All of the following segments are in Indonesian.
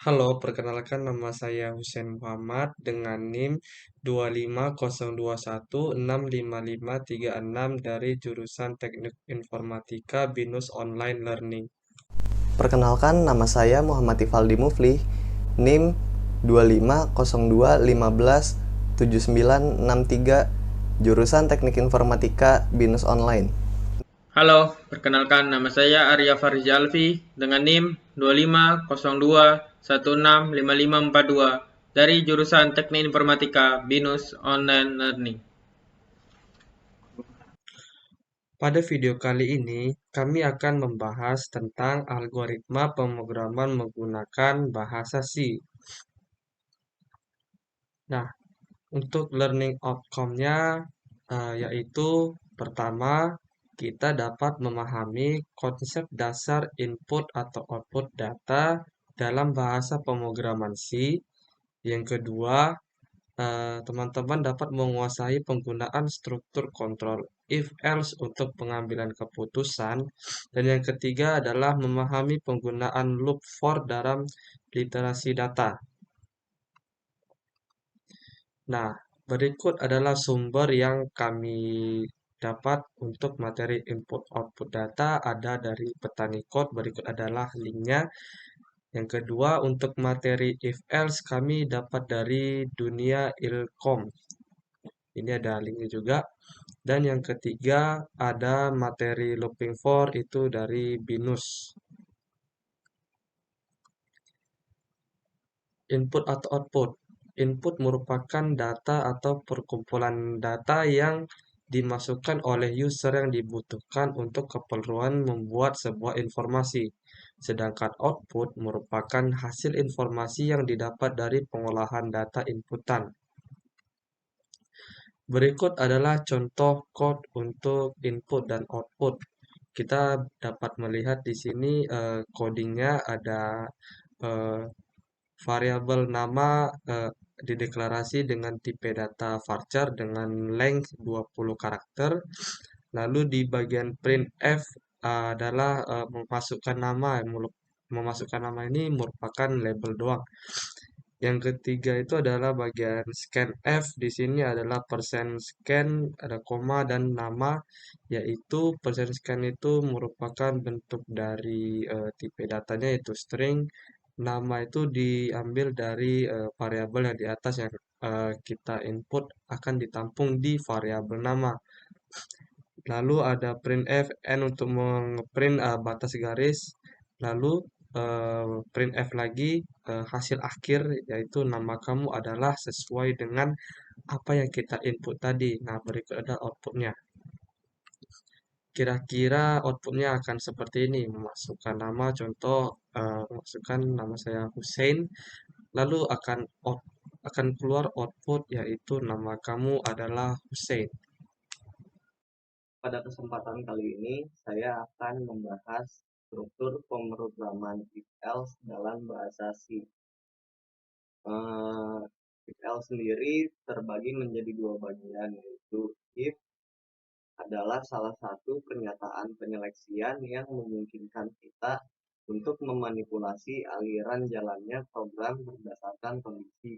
Halo, perkenalkan nama saya Husain Muhammad dengan NIM 25021655536 dari jurusan Teknik Informatika BINUS Online Learning. Perkenalkan, nama saya Muhammad Ifaldi Mufli, NIM 2502157963, jurusan Teknik Informatika BINUS Online. Halo, perkenalkan nama saya Arya Farizal Alfi dengan NIM 2502165542 dari jurusan Teknik Informatika BINUS Online Learning. Pada video kali ini, kami akan membahas tentang algoritma pemrograman menggunakan bahasa C. Nah, untuk learning outcome-nya yaitu pertama, kita dapat memahami konsep dasar input atau output data dalam bahasa pemrograman C. Yang kedua, teman-teman dapat menguasai penggunaan struktur kontrol if else untuk pengambilan keputusan. Dan yang ketiga adalah memahami penggunaan loop for dalam literasi data. Nah, berikut adalah sumber yang kami dapat untuk materi input-output data ada dari Petani Code. Berikut adalah linknya. Yang kedua, untuk materi if else kami dapat dari Dunia Ilkom. Ini ada linknya juga. Dan yang ketiga, ada materi looping for itu dari BINUS. Input atau output. Input merupakan data atau perkumpulan data yang dimasukkan oleh user yang dibutuhkan untuk keperluan membuat sebuah informasi. Sedangkan output merupakan hasil informasi yang didapat dari pengolahan data inputan. Berikut adalah contoh code untuk input dan output. Kita dapat melihat di sini codingnya ada eh, variabel nama dideklarasi dengan tipe data varchar dengan length 20 karakter. Lalu di bagian printf adalah memasukkan nama. Memasukkan nama ini merupakan label doang. Yang ketiga itu adalah bagian scanf. Di sini adalah persen scan, ada koma dan nama, yaitu persen scan itu merupakan bentuk dari tipe datanya yaitu string. Nama itu diambil dari variabel yang di atas yang kita input akan ditampung di variabel nama. Lalu ada printf n untuk mengeprint batas garis. Lalu printf lagi hasil akhir yaitu nama kamu adalah sesuai dengan apa yang kita input tadi. Nah, berikut ada outputnya. Kira-kira outputnya akan seperti ini. Memasukkan nama, contoh memasukkan nama saya Hussein. Lalu akan keluar output yaitu nama kamu adalah Hussein. Pada kesempatan kali ini, saya akan membahas struktur pemrograman if else dalam bahasa C. If else sendiri terbagi menjadi dua bagian, yaitu if adalah salah satu pernyataan penyeleksian yang memungkinkan kita untuk memanipulasi aliran jalannya program berdasarkan kondisi.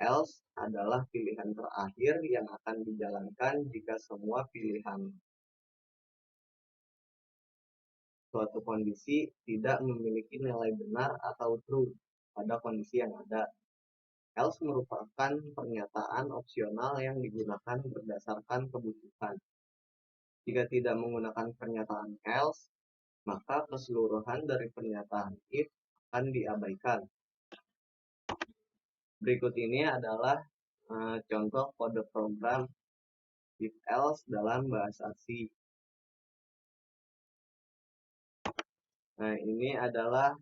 Else adalah pilihan terakhir yang akan dijalankan jika semua pilihan suatu kondisi tidak memiliki nilai benar atau true pada kondisi yang ada. Else merupakan pernyataan opsional yang digunakan berdasarkan kebutuhan. Jika tidak menggunakan pernyataan else, maka keseluruhan dari pernyataan if akan diabaikan. Berikut ini adalah contoh kode program if else dalam bahasa C. Nah, ini adalah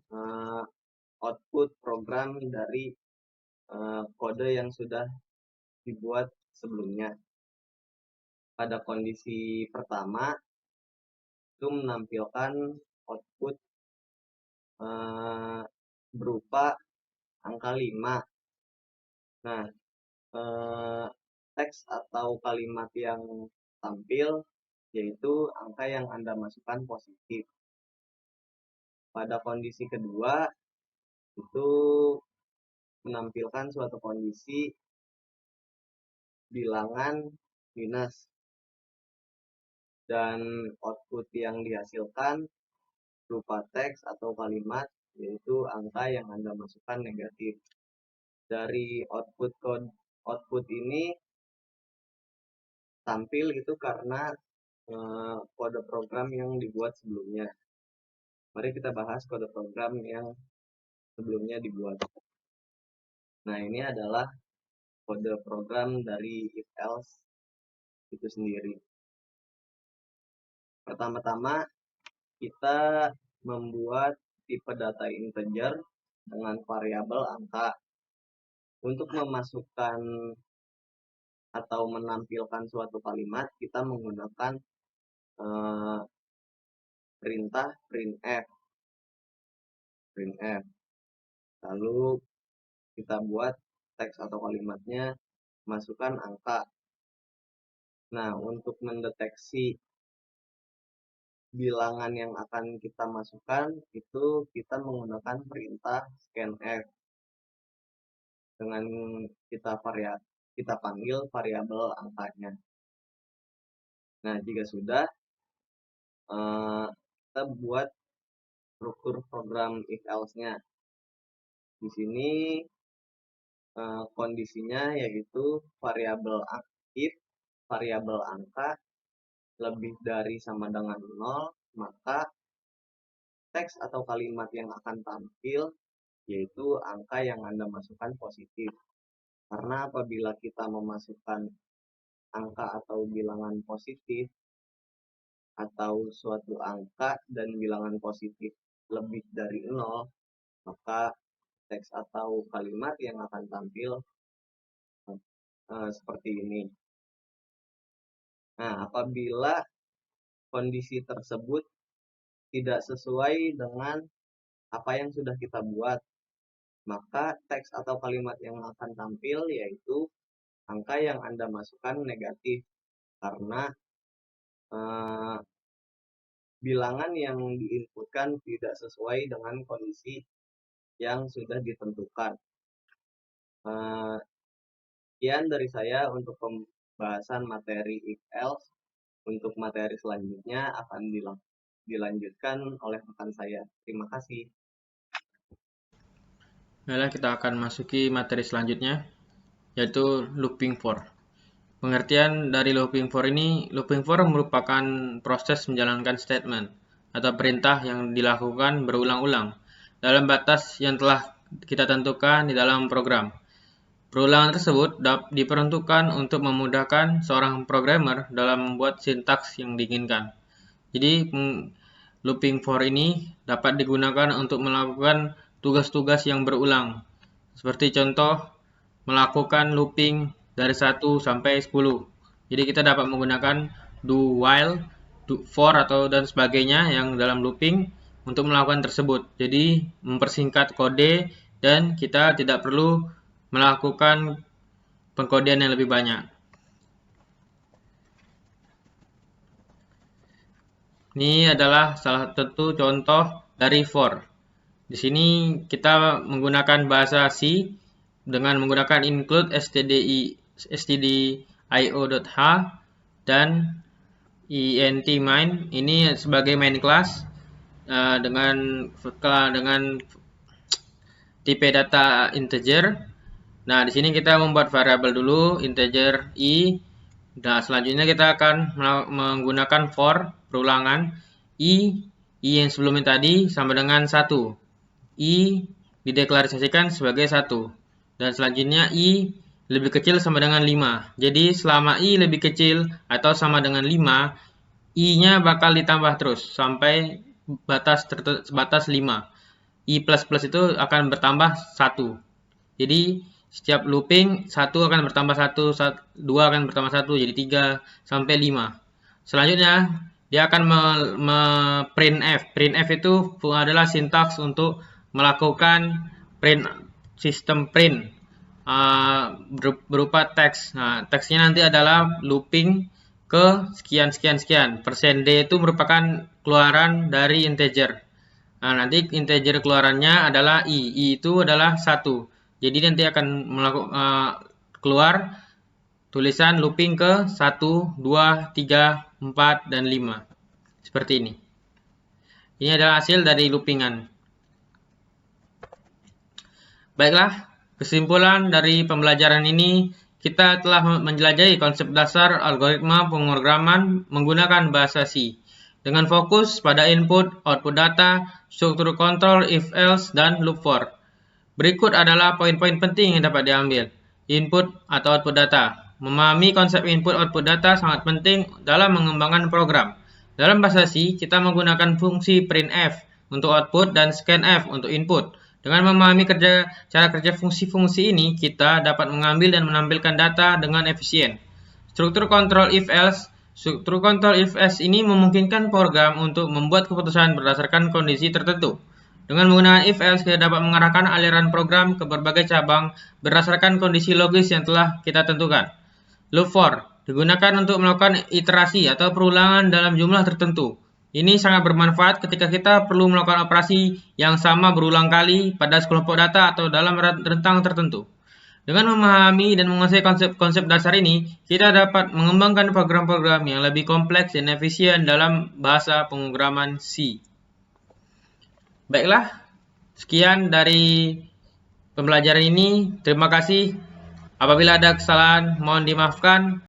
output program dari kode yang sudah dibuat sebelumnya. Pada kondisi pertama, itu menampilkan output berupa angka 5. Nah, teks atau kalimat yang tampil yaitu angka yang Anda masukkan positif. Pada kondisi kedua, itu menampilkan suatu kondisi bilangan minus, dan output yang dihasilkan berupa teks atau kalimat, yaitu angka yang Anda masukkan negatif. Dari output ini tampil itu karena kode program yang dibuat sebelumnya. Mari kita bahas kode program yang sebelumnya dibuat. Nah, ini adalah kode program dari if else itu sendiri. Pertama-tama kita membuat tipe data integer dengan variabel angka. Untuk memasukkan atau menampilkan suatu kalimat, kita menggunakan perintah printf. Lalu kita buat teks atau kalimatnya, masukkan angka. Nah, untuk mendeteksi bilangan yang akan kita masukkan, itu kita menggunakan perintah scanf. Dengan kita panggil variabel angkanya. Nah, jika sudah, kita buat struktur program if else-nya. Di sini kondisinya yaitu if variabel angka lebih dari sama dengan 0, maka teks atau kalimat yang akan tampil yaitu angka yang Anda masukkan positif. Karena apabila kita memasukkan angka atau bilangan positif atau suatu angka dan bilangan positif lebih dari 0, maka teks atau kalimat yang akan tampil seperti ini. Nah, apabila kondisi tersebut tidak sesuai dengan apa yang sudah kita buat, maka teks atau kalimat yang akan tampil yaitu angka yang Anda masukkan negatif, karena bilangan yang diinputkan tidak sesuai dengan kondisi yang sudah ditentukan. Sekian dari saya untuk pembahasan materi if else. Untuk materi selanjutnya akan dilanjutkan oleh rekan saya. Terima kasih. Baiklah, kita akan masuki materi selanjutnya, yaitu looping for. Pengertian dari looping for ini, looping for merupakan proses menjalankan statement atau perintah yang dilakukan berulang-ulang dalam batas yang telah kita tentukan di dalam program. Perulangan tersebut diperuntukkan untuk memudahkan seorang programmer dalam membuat sintaks yang diinginkan. Jadi, looping for ini dapat digunakan untuk melakukan tugas-tugas yang berulang. Seperti contoh, melakukan looping dari 1 sampai 10. Jadi kita dapat menggunakan do while, do for atau dan sebagainya yang dalam looping untuk melakukan tersebut. Jadi mempersingkat kode dan kita tidak perlu melakukan pengkodean yang lebih banyak. Ini adalah salah satu contoh dari for. Di sini kita menggunakan bahasa C dengan menggunakan include stdio.h dan int main. Ini sebagai main class dengan tipe data integer. Nah, di sini kita membuat variabel dulu integer i. Nah, selanjutnya kita akan menggunakan for perulangan i yang sebelumnya tadi sama dengan 1. I dideklarasikan sebagai 1. Dan selanjutnya I lebih kecil sama dengan 5. Jadi selama I lebih kecil atau sama dengan 5, I-nya bakal ditambah terus sampai batas 5. I++ itu akan bertambah 1. Jadi setiap looping 1 akan bertambah 1, 2 akan bertambah 1, jadi 3 sampai 5. Selanjutnya dia akan printf. Printf itu adalah sintaks untuk melakukan sistem print berupa teks. Nah, teksnya nanti adalah looping ke sekian. %D itu merupakan keluaran dari integer. Nah, nanti integer keluarannya adalah I. I itu adalah 1. Jadi nanti akan keluar tulisan looping ke 1, 2, 3, 4, dan 5. Seperti ini. Ini adalah hasil dari loopingan. Baiklah, kesimpulan dari pembelajaran ini, kita telah menjelajahi konsep dasar algoritma pemrograman menggunakan bahasa C, dengan fokus pada input, output data, struktur kontrol, if, else, dan loop for. Berikut adalah poin-poin penting yang dapat diambil. Input atau output data. Memahami konsep input-output data sangat penting dalam mengembangkan program. Dalam bahasa C, kita menggunakan fungsi printf untuk output dan scanf untuk input. Dengan memahami cara kerja fungsi-fungsi ini, kita dapat mengambil dan menampilkan data dengan efisien. Struktur kontrol if-else. Struktur kontrol if-else ini memungkinkan program untuk membuat keputusan berdasarkan kondisi tertentu. Dengan menggunakan if-else, kita dapat mengarahkan aliran program ke berbagai cabang berdasarkan kondisi logis yang telah kita tentukan. Loop for digunakan untuk melakukan iterasi atau perulangan dalam jumlah tertentu. Ini sangat bermanfaat ketika kita perlu melakukan operasi yang sama berulang kali pada sekelompok data atau dalam rentang tertentu. Dengan memahami dan menguasai konsep dasar ini, kita dapat mengembangkan program-program yang lebih kompleks dan efisien dalam bahasa pemrograman C. Baiklah, sekian dari pembelajaran ini. Terima kasih. Apabila ada kesalahan, mohon dimaafkan.